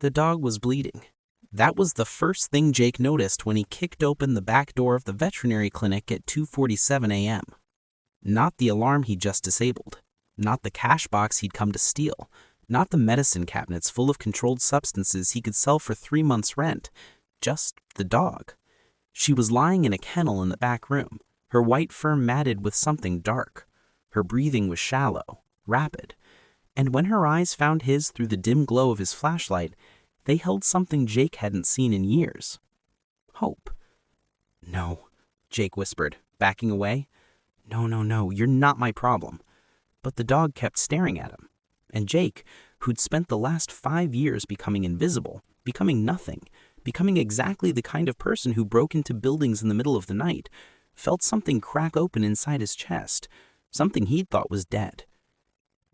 The dog was bleeding. That was the first thing Jake noticed when he kicked open the back door of the veterinary clinic at 2:47 a.m. Not the alarm he'd just disabled, not the cash box he'd come to steal, not the medicine cabinets full of controlled substances he could sell for 3 months' rent, just the dog. She was lying in a kennel in the back room, her white fur matted with something dark. Her breathing was shallow, rapid, and when her eyes found his through the dim glow of his flashlight, they held something Jake hadn't seen in years. Hope. "No," Jake whispered, backing away. No, you're not my problem." But the dog kept staring at him. And Jake, who'd spent the last 5 years becoming invisible, becoming nothing, becoming exactly the kind of person who broke into buildings in the middle of the night, felt something crack open inside his chest, something he'd thought was dead.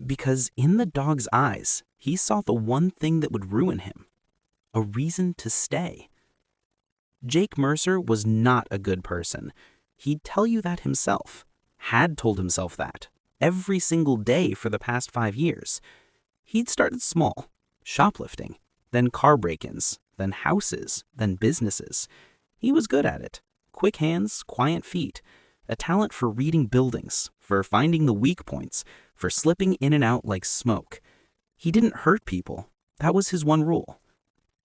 Because in the dog's eyes, he saw the one thing that would ruin him. A reason to stay. Jake Mercer was not a good person. He'd tell you that himself. Had told himself that. Every single day for the past 5 years. He'd started small. Shoplifting. Then car break-ins. Then houses. Then businesses. He was good at it. Quick hands, quiet feet. A talent for reading buildings. For finding the weak points. For slipping in and out like smoke. He didn't hurt people. That was his one rule.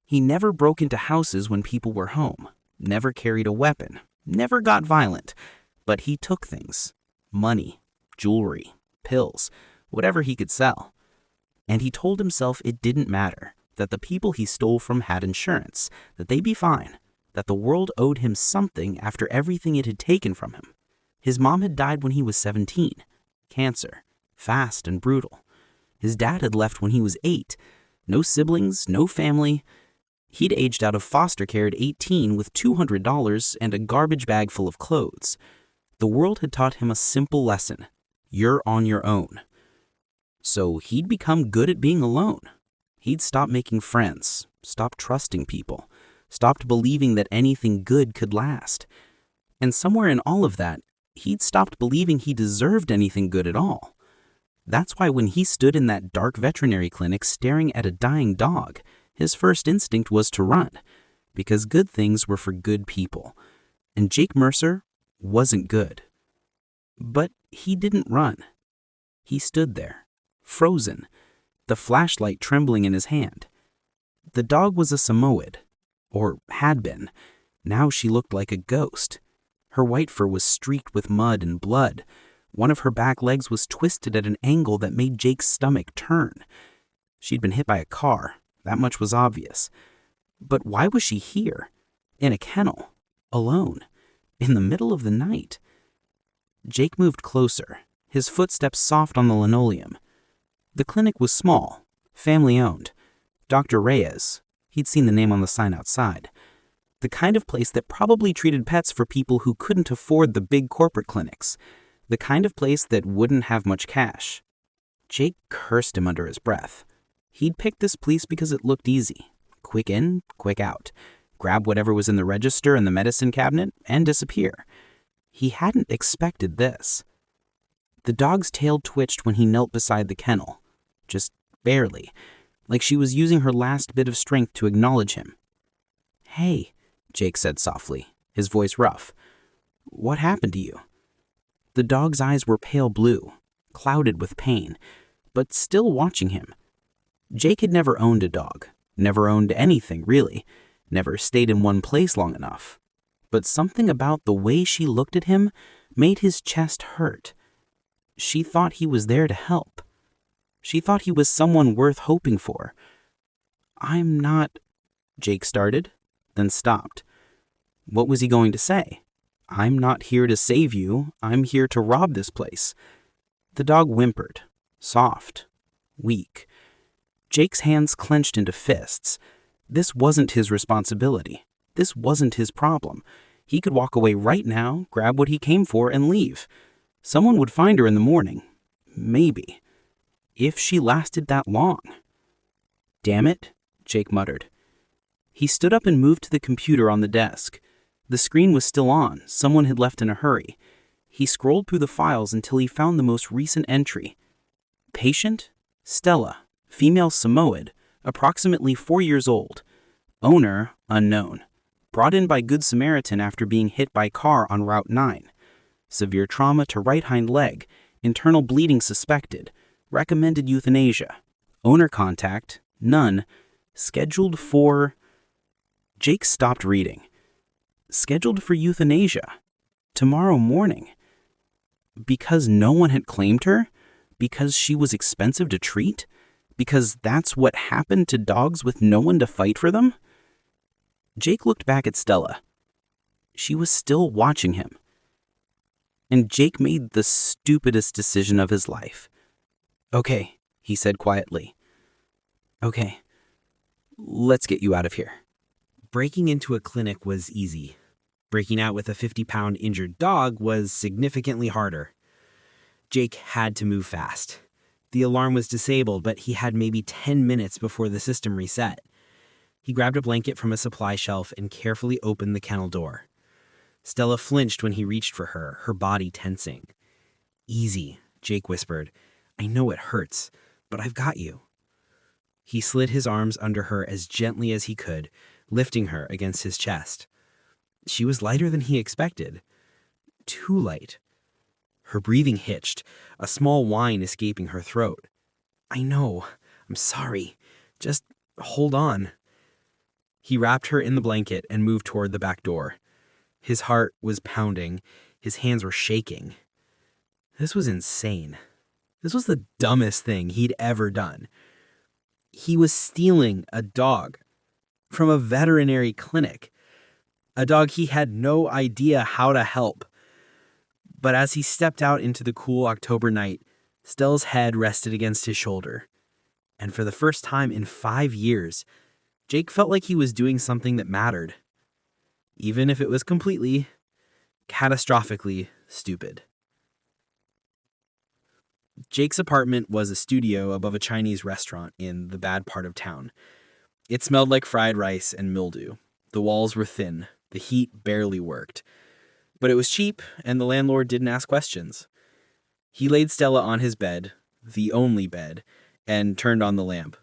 He never broke into houses when people were home, never carried a weapon, never got violent, but he took things, money, jewelry, pills, whatever he could sell. And he told himself it didn't matter, that the people he stole from had insurance, that they'd be fine, that the world owed him something after everything it had taken from him. His mom had died when he was 17, cancer, fast and brutal. His dad had left when he was 8, no siblings, no family. He'd aged out of foster care at 18 with $200 and a garbage bag full of clothes. The world had taught him a simple lesson. You're on your own. So he'd become good at being alone. He'd stopped making friends, stopped trusting people, stopped believing that anything good could last. And somewhere in all of that, he'd stopped believing he deserved anything good at all. That's why when he stood in that dark veterinary clinic staring at a dying dog, his first instinct was to run, because good things were for good people, and Jake Mercer wasn't good. But he didn't run. He stood there, frozen, the flashlight trembling in his hand. The dog was a Samoyed, or had been. Now she looked like a ghost. Her white fur was streaked with mud and blood. One of her back legs was twisted at an angle that made Jake's stomach turn. She'd been hit by a car. That much was obvious. But why was she here? In a kennel? Alone? In the middle of the night? Jake moved closer, his footsteps soft on the linoleum. The clinic was small, family-owned. Dr. Reyes, he'd seen the name on the sign outside. The kind of place that probably treated pets for people who couldn't afford the big corporate clinics. The kind of place that wouldn't have much cash. Jake cursed him under his breath. He'd picked this place because it looked easy. Quick in, quick out. Grab whatever was in the register and the medicine cabinet and disappear. He hadn't expected this. The dog's tail twitched when he knelt beside the kennel. Just barely. Like she was using her last bit of strength to acknowledge him. "Hey," Jake said softly, his voice rough. "What happened to you?" The dog's eyes were pale blue, clouded with pain, but still watching him. Jake had never owned a dog, never owned anything really, never stayed in one place long enough. But something about the way she looked at him made his chest hurt. She thought he was there to help. She thought he was someone worth hoping for. "I'm not," Jake started, then stopped. What was he going to say? "I'm not here to save you. I'm here to rob this place." The dog whimpered, soft, weak. Jake's hands clenched into fists. This wasn't his responsibility. This wasn't his problem. He could walk away right now, grab what he came for, and leave. Someone would find her in the morning. Maybe. If she lasted that long. "Damn it," Jake muttered. He stood up and moved to the computer on the desk. The screen was still on. Someone had left in a hurry. He scrolled through the files until he found the most recent entry. Patient? Stella. Female Samoyed. approximately 4 years old. Owner, unknown. Brought in by Good Samaritan after being hit by car on Route 9. Severe trauma to right hind leg. Internal bleeding suspected. Recommended euthanasia. Owner contact, none. Scheduled for... Jake stopped reading. Scheduled for euthanasia. Tomorrow morning. Because no one had claimed her? Because she was expensive to treat? Because that's what happened to dogs with no one to fight for them? Jake looked back at Stella. She was still watching him. And Jake made the stupidest decision of his life. "Okay," he said quietly. "Okay, let's get you out of here." Breaking into a clinic was easy. Breaking out with a 50-pound injured dog was significantly harder. Jake had to move fast. The alarm was disabled, but he had maybe 10 minutes before the system reset. He grabbed a blanket from a supply shelf and carefully opened the kennel door. Stella flinched when he reached for her, her body tensing. "Easy," Jake whispered. "I know it hurts, but I've got you." He slid his arms under her as gently as he could, lifting her against his chest. She was lighter than he expected. Too light. Her breathing hitched, a small whine escaping her throat. "I know. I'm sorry. Just hold on." He wrapped her in the blanket and moved toward the back door. His heart was pounding. His hands were shaking. This was insane. This was the dumbest thing he'd ever done. He was stealing a dog from a veterinary clinic, a dog he had no idea how to help. But as he stepped out into the cool October night, Stella's head rested against his shoulder. And for the first time in 5 years, Jake felt like he was doing something that mattered, even if it was completely, catastrophically stupid. Jake's apartment was a studio above a Chinese restaurant in the bad part of town. It smelled like fried rice and mildew. The walls were thin. The heat barely worked. But it was cheap, and the landlord didn't ask questions. He laid Stella on his bed, the only bed, and turned on the lamp.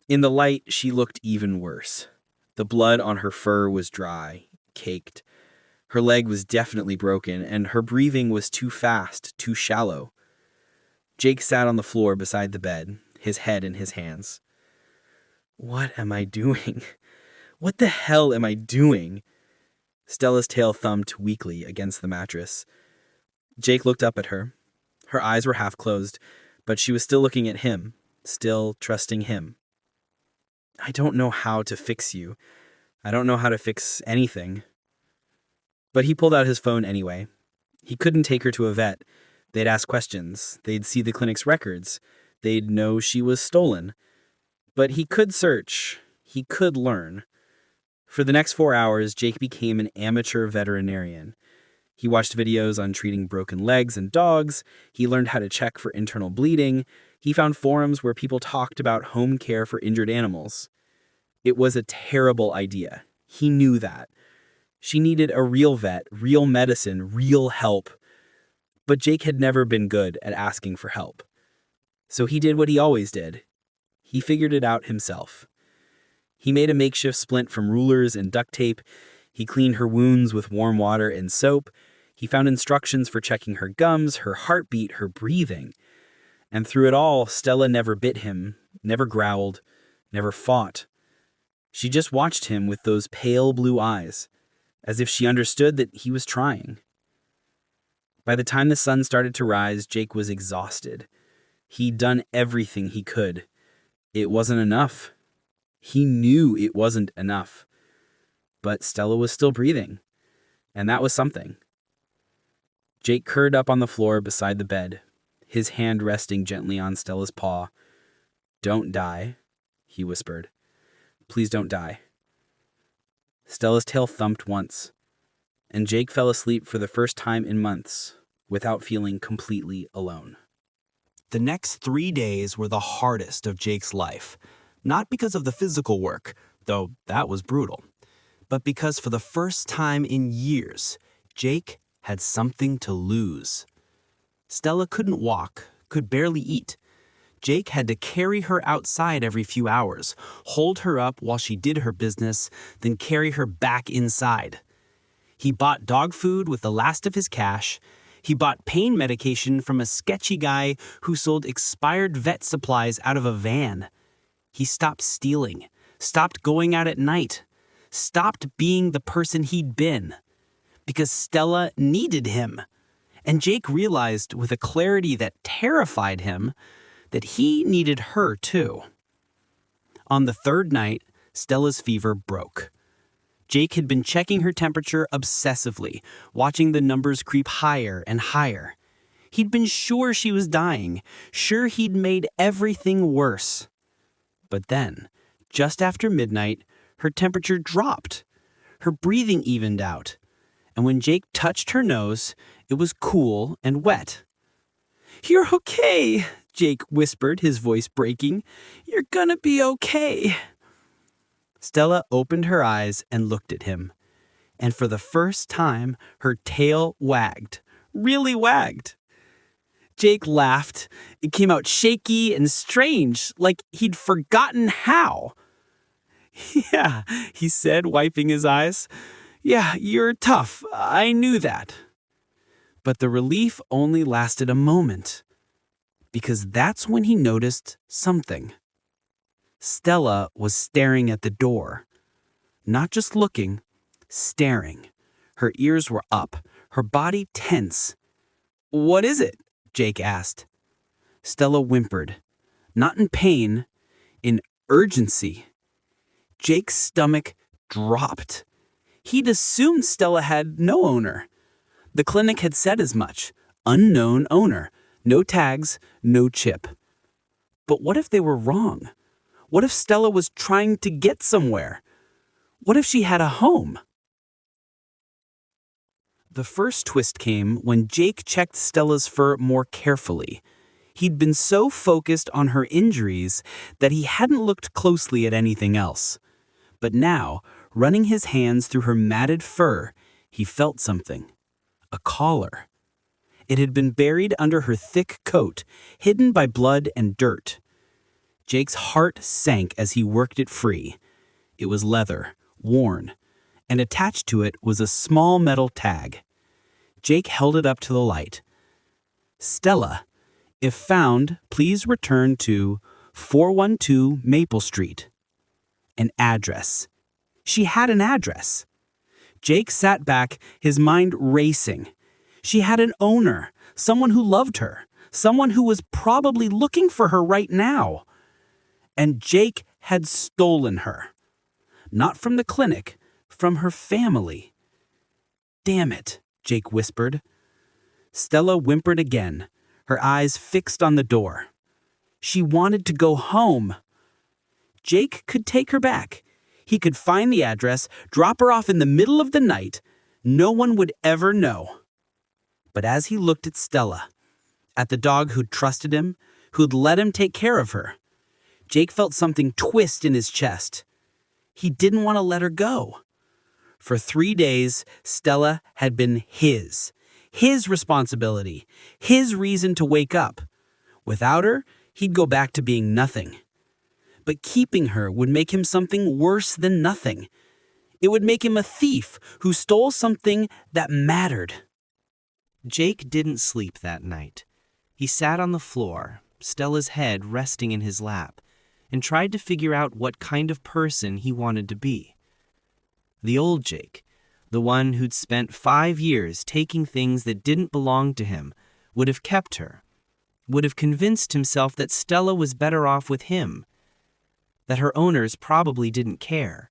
In the light, she looked even worse. The blood on her fur was dry, caked. Her leg was definitely broken, and her breathing was too fast, too shallow. Jake sat on the floor beside the bed, his head in his hands. "What am I doing? What the hell am I doing?" Stella's tail thumped weakly against the mattress. Jake looked up at her. Her eyes were half closed, but she was still looking at him, still trusting him. "I don't know how to fix you. I don't know how to fix anything." But he pulled out his phone anyway. He couldn't take her to a vet. They'd ask questions. They'd see the clinic's records. They'd know she was stolen. But he could search. He could learn. For the next 4 hours, Jake became an amateur veterinarian. He watched videos on treating broken legs and dogs. He learned how to check for internal bleeding. He found forums where people talked about home care for injured animals. It was a terrible idea. He knew that. She needed a real vet, real medicine, real help. But Jake had never been good at asking for help. So he did what he always did. He figured it out himself. He made a makeshift splint from rulers and duct tape. He cleaned her wounds with warm water and soap. He found instructions for checking her gums, her heartbeat, her breathing. And through it all, Stella never bit him, never growled, never fought. She just watched him with those pale blue eyes, as if she understood that he was trying. By the time the sun started to rise, Jake was exhausted. He'd done everything he could. It wasn't enough. He knew it wasn't enough. But Stella was still breathing, and that was something. Jake curled up on the floor beside the bed, his hand resting gently on Stella's paw. "Don't die," he whispered. "Please don't die." Stella's tail thumped once, and Jake fell asleep for the first time in months without feeling completely alone. The next 3 days were the hardest of Jake's life, not because of the physical work, though that was brutal, but because for the first time in years, Jake had something to lose. Stella couldn't walk, could barely eat. Jake had to carry her outside every few hours, hold her up while she did her business, then carry her back inside. He bought dog food with the last of his cash. He bought pain medication from a sketchy guy who sold expired vet supplies out of a van. He stopped stealing, stopped going out at night, stopped being the person he'd been. Because Stella needed him. And Jake realized with a clarity that terrified him that he needed her too. On the third night, Stella's fever broke. Jake had been checking her temperature obsessively, watching the numbers creep higher and higher. He'd been sure she was dying, sure he'd made everything worse. But then, just after midnight, her temperature dropped. Her breathing evened out. And when Jake touched her nose, it was cool and wet. "You're okay," Jake whispered, his voice breaking. "You're gonna be okay." Stella opened her eyes and looked at him. And for the first time, her tail wagged. Really wagged. Jake laughed. It came out shaky and strange, like he'd forgotten how. "Yeah," he said, wiping his eyes. "Yeah, you're tough. I knew that." But the relief only lasted a moment, because that's when he noticed something. Stella was staring at the door. Not just looking, staring. Her ears were up, her body tense. "What is it?" Jake asked. Stella whimpered, not in pain, in urgency. Jake's stomach dropped. He'd assumed Stella had no owner. The clinic had said as much. Unknown owner. No tags, no chip. But what if they were wrong? What if Stella was trying to get somewhere? What if she had a home? The first twist came when Jake checked Stella's fur more carefully. He'd been so focused on her injuries that he hadn't looked closely at anything else. But now, running his hands through her matted fur, he felt something. A collar. It had been buried under her thick coat, hidden by blood and dirt. Jake's heart sank as he worked it free. It was leather, worn, and attached to it was a small metal tag. Jake held it up to the light. "Stella, if found, please return to 412 Maple Street." An address. She had an address. Jake sat back, his mind racing. She had an owner, someone who loved her, someone who was probably looking for her right now. And Jake had stolen her. Not from the clinic, from her family. "Damn it," Jake whispered. Stella whimpered again, her eyes fixed on the door. She wanted to go home. Jake could take her back. He could find the address, drop her off in the middle of the night. No one would ever know. But as he looked at Stella, at the dog who'd trusted him, who'd let him take care of her, Jake felt something twist in his chest. He didn't want to let her go. For 3 days, Stella had been his responsibility, his reason to wake up. Without her, he'd go back to being nothing. But keeping her would make him something worse than nothing. It would make him a thief who stole something that mattered. Jake didn't sleep that night. He sat on the floor, Stella's head resting in his lap, and tried to figure out what kind of person he wanted to be. The old Jake, the one who'd spent 5 years taking things that didn't belong to him, would have kept her, would have convinced himself that Stella was better off with him, that her owners probably didn't care.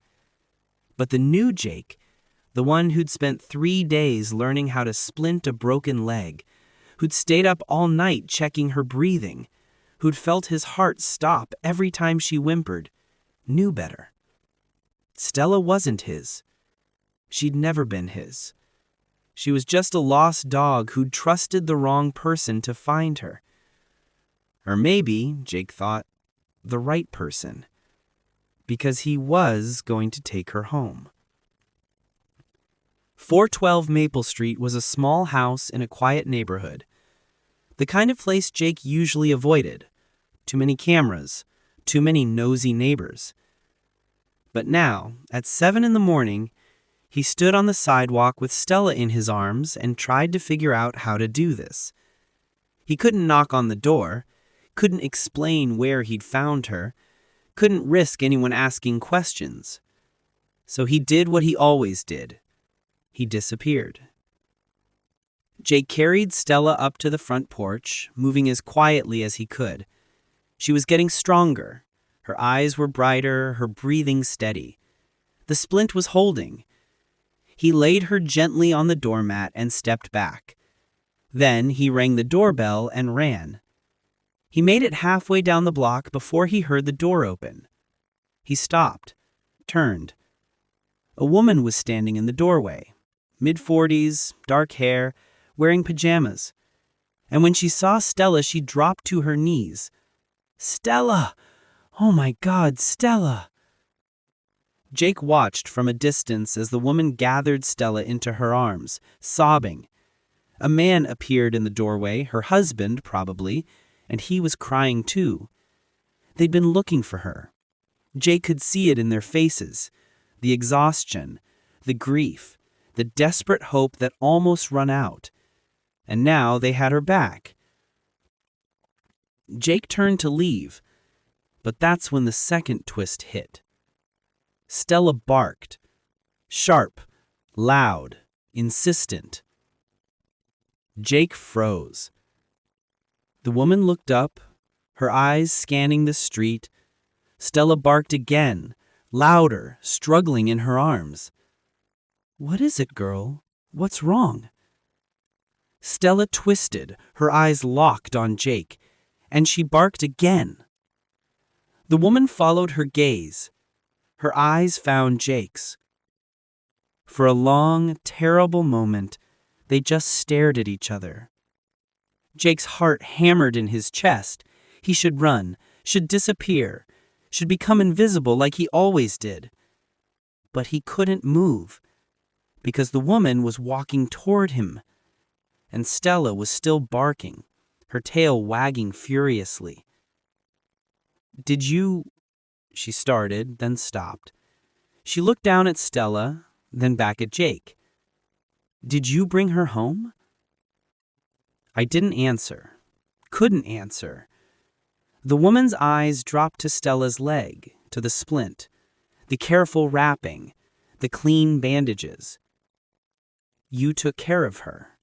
But the new Jake, the one who'd spent 3 days learning how to splint a broken leg, who'd stayed up all night checking her breathing, who'd felt his heart stop every time she whimpered, knew better. Stella wasn't his. She'd never been his. She was just a lost dog who'd trusted the wrong person to find her. Or maybe, Jake thought, the right person. Because he was going to take her home. 412 Maple Street was a small house in a quiet neighborhood. The kind of place Jake usually avoided. too many cameras, too many nosy neighbors. But now, at 7 in the morning, he stood on the sidewalk with Stella in his arms and tried to figure out how to do this. He couldn't knock on the door, couldn't explain where he'd found her, couldn't risk anyone asking questions. So he did what he always did. He disappeared. Jake carried Stella up to the front porch, moving as quietly as he could. She was getting stronger. Her eyes were brighter, her breathing steady. The splint was holding. He laid her gently on the doormat and stepped back. Then he rang the doorbell and ran. He made it halfway down the block before he heard the door open. He stopped, turned. A woman was standing in the doorway, mid-40s, dark hair, wearing pajamas. And when she saw Stella, she dropped to her knees. "Stella! Oh my God, Stella!" Jake watched from a distance as the woman gathered Stella into her arms, sobbing. A man appeared in the doorway, her husband probably, and he was crying too. They'd been looking for her. Jake could see it in their faces, the exhaustion, the grief, the desperate hope that almost run out. And now they had her back. Jake turned to leave, but that's when the second twist hit. Stella barked. Sharp, loud, insistent. Jake froze. The woman looked up, her eyes scanning the street. Stella barked again, louder, struggling in her arms. "What is it, girl? What's wrong?" Stella twisted, her eyes locked on Jake, and she barked again. The woman followed her gaze. Her eyes found Jake's. For a long, terrible moment, they just stared at each other. Jake's heart hammered in his chest. He should run, should disappear, should become invisible like he always did. But he couldn't move, because the woman was walking toward him, and Stella was still barking, her tail wagging furiously. "Did you—" she started, then stopped. She looked down at Stella, then back at Jake. "Did you bring her home?" I didn't answer, couldn't answer. The woman's eyes dropped to Stella's leg, to the splint, the careful wrapping, the clean bandages. "You took care of her,"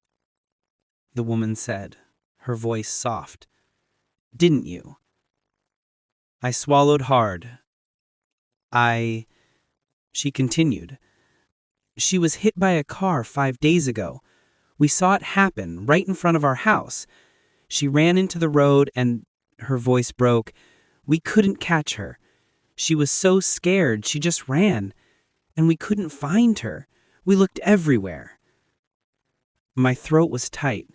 the woman said, her voice soft. "Didn't you?" I swallowed hard. She continued. "She was hit by a car 5 days ago. We saw it happen right in front of our house. She ran into the road and," her voice broke, "we couldn't catch her. She was so scared she just ran, and we couldn't find her. We looked everywhere." My throat was tight.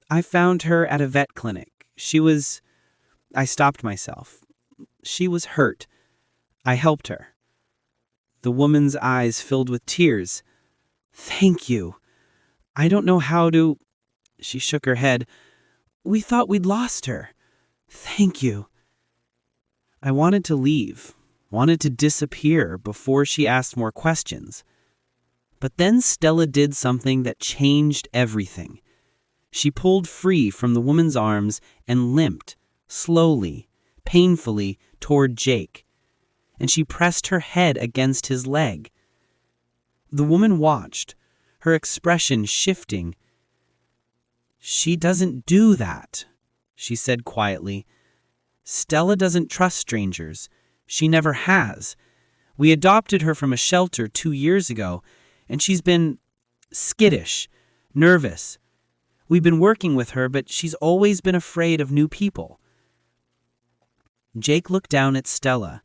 "I found her at a vet clinic. I stopped myself. She was hurt. I helped her." The woman's eyes filled with tears. "Thank you. I don't know how to—" She shook her head. "We thought we'd lost her. Thank you." I wanted to leave, wanted to disappear before she asked more questions. But then Stella did something that changed everything. She pulled free from the woman's arms and limped, slowly, painfully, toward Jake. And she pressed her head against his leg. The woman watched, her expression shifting. "She doesn't do that," she said quietly. "Stella doesn't trust strangers. She never has. We adopted her from a shelter 2 years ago, and she's been skittish, nervous. We've been working with her, but she's always been afraid of new people." Jake looked down at Stella,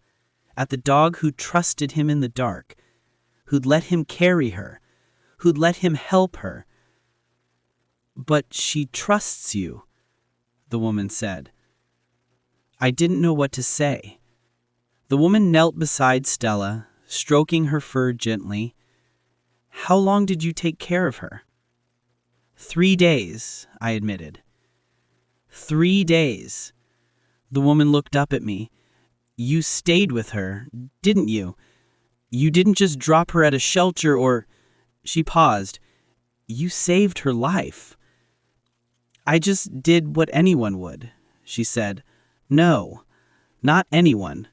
at the dog who trusted him in the dark, who'd let him carry her, who'd let him help her. "But she trusts you," the woman said. I didn't know what to say. The woman knelt beside Stella, stroking her fur gently. "How long did you take care of her?" 3 days, I admitted. 3 days. The woman looked up at me. You stayed with her, didn't you? You didn't just drop her at a shelter or... She paused. You saved her life. I just did what anyone would, she said. No, not anyone.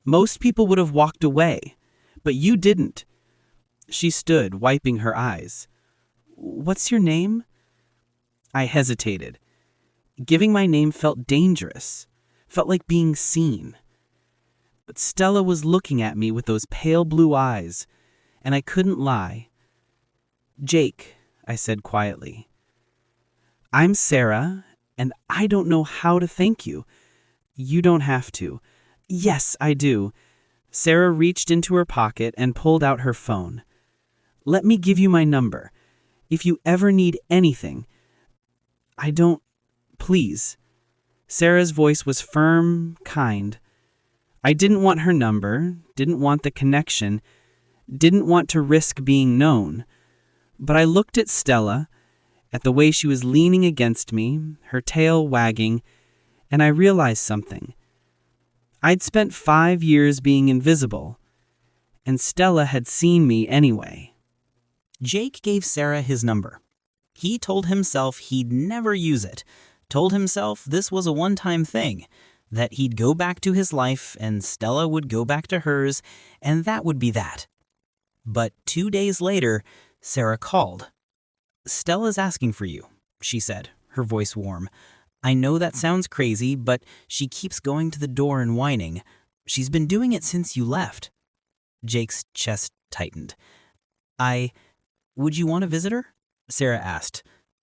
Most people would have walked away, but you didn't. She stood, wiping her eyes. What's your name? I hesitated. Giving my name felt dangerous, felt like being seen. But Stella was looking at me with those pale blue eyes, and I couldn't lie. Jake, I said quietly. I'm Sarah, and I don't know how to thank you. You don't have to. Yes, I do. Sarah reached into her pocket and pulled out her phone. Let me give you my number. If you ever need anything. I don't... Please. Sarah's voice was firm, kind. I didn't want her number, didn't want the connection, didn't want to risk being known. But I looked at Stella, at the way she was leaning against me, her tail wagging, and I realized something. I'd spent 5 years being invisible, and Stella had seen me anyway. Jake gave Sarah his number. He told himself he'd never use it, told himself this was a one-time thing, that he'd go back to his life and Stella would go back to hers, and that would be that. But 2 days later, Sarah called. Stella's asking for you, she said, her voice warm. I know that sounds crazy, but she keeps going to the door and whining. She's been doing it since you left. Jake's chest tightened. Would you want to visit her? Sarah asked.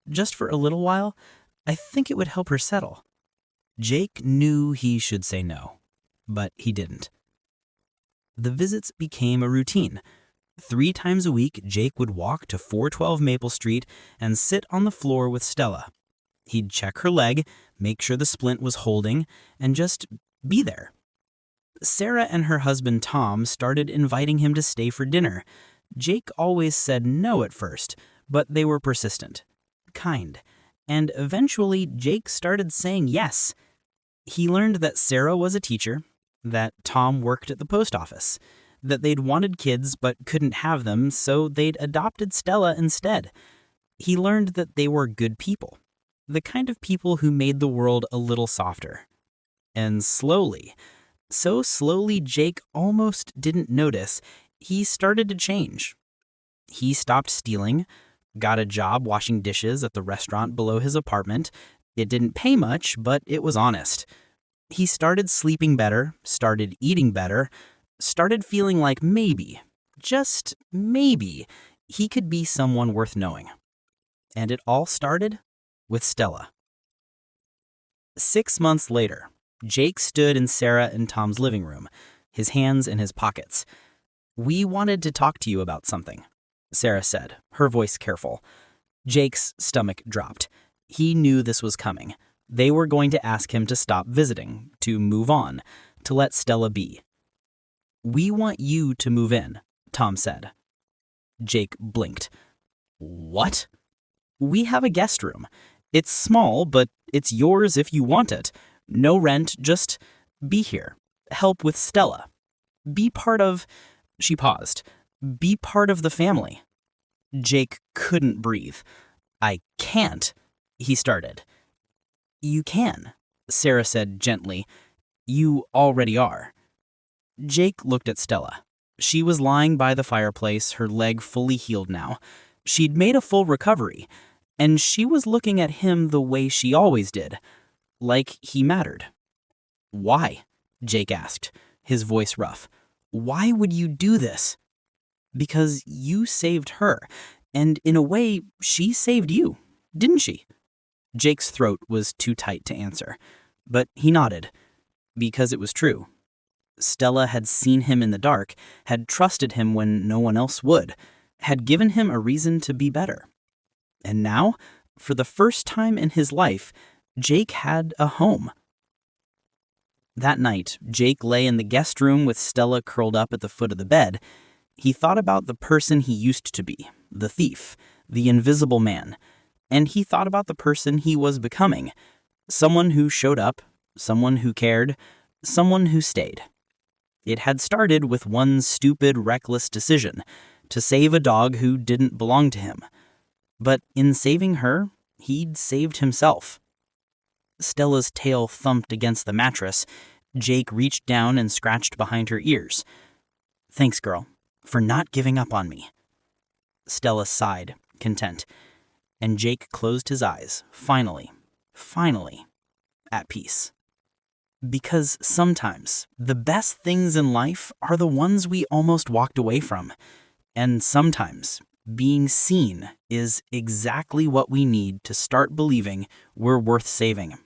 Just for a little while? I think it would help her settle. Jake knew he should say no, but he didn't. The visits became a routine. 3 times a week, Jake would walk to 412 Maple Street and sit on the floor with Stella. He'd check her leg, make sure the splint was holding, and just be there. Sarah and her husband Tom started inviting him to stay for dinner. Jake always said no at first, but they were persistent, kind, and eventually Jake started saying yes. He learned that Sarah was a teacher, that Tom worked at the post office, that they'd wanted kids but couldn't have them, so they'd adopted Stella instead. He learned that they were good people, the kind of people who made the world a little softer. And slowly, so slowly Jake almost didn't notice, he started to change. He stopped stealing, got a job washing dishes at the restaurant below his apartment. It didn't pay much, but it was honest. He started sleeping better, started eating better, started feeling like maybe, just maybe, he could be someone worth knowing. And it all started with Stella. 6 months later, Jake stood in Sarah and Tom's living room, his hands in his pockets. We wanted to talk to you about something, Sarah said, her voice careful. Jake's stomach dropped. He knew this was coming. They were going to ask him to stop visiting, to move on, to let Stella be. We want you to move in, Tom said. Jake blinked. What? We have a guest room. It's small, but it's yours if you want it. No rent, just be here. Help with Stella. Be part of... She paused. Be part of the family. Jake couldn't breathe. I can't, he started. You can, Sarah said gently. You already are. Jake looked at Stella. She was lying by the fireplace, her leg fully healed now. She'd made a full recovery, and she was looking at him the way she always did, like he mattered. Why? Jake asked, his voice rough. Why would you do this? Because you saved her, and in a way, she saved you, didn't she? Jake's throat was too tight to answer, but he nodded, because it was true. Stella had seen him in the dark, had trusted him when no one else would, had given him a reason to be better. And now, for the first time in his life, Jake had a home. That night, Jake lay in the guest room with Stella curled up at the foot of the bed. He thought about the person he used to be, the thief, the invisible man, and he thought about the person he was becoming, someone who showed up, someone who cared, someone who stayed. It had started with one stupid, reckless decision to save a dog who didn't belong to him. But in saving her, he'd saved himself. Stella's tail thumped against the mattress. Jake reached down and scratched behind her ears. "Thanks, girl, for not giving up on me." Stella sighed, content, and Jake closed his eyes, finally, at peace. Because sometimes the best things in life are the ones we almost walked away from. And sometimes being seen is exactly what we need to start believing we're worth saving.